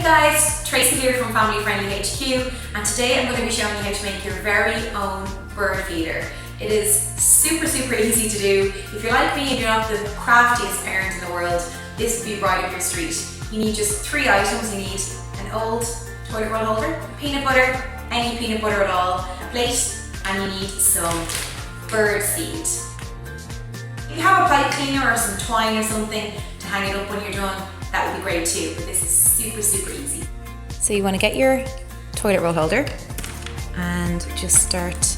Hey guys, Tracey here from Family Friendly HQ, and today I'm going to be showing you how to make your very own bird feeder. It is super easy to do. If you're like me and you're not the craftiest parent in the world, this would be right up your street. You need just 3 items. You need an old toilet roll holder, peanut butter, any peanut butter at all, a plate, and you need some bird seed. If you have a pipe cleaner or some twine or something to hang it up when you're done, that would be great too, but this is super easy. So you want to get your toilet roll holder and just start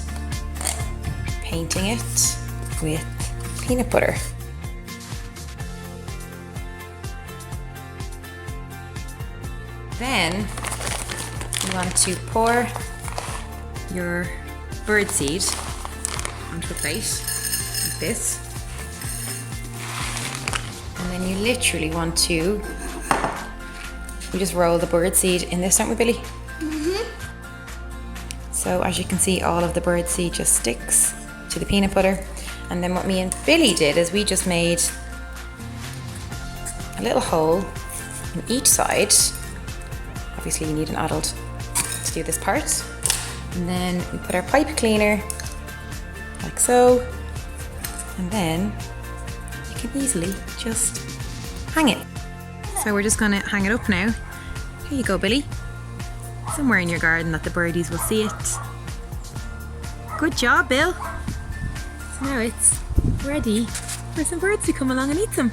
painting it with peanut butter. Then you want to pour your bird seed onto a plate like this. And then you literally want to, we just roll the bird seed in this, don't we, Billy? Mm-hmm. So as you can see, all of the bird seed just sticks to the peanut butter. And then what me and Billy did is we just made a little hole on each side. Obviously you need an adult to do this part. And then we put our pipe cleaner like so. And then you can easily just hang it. So we're just gonna hang it up now. Here you go, Billy. Somewhere in your garden that the birdies will see it. Good job, Bill. So now it's ready for some birds to come along and eat some.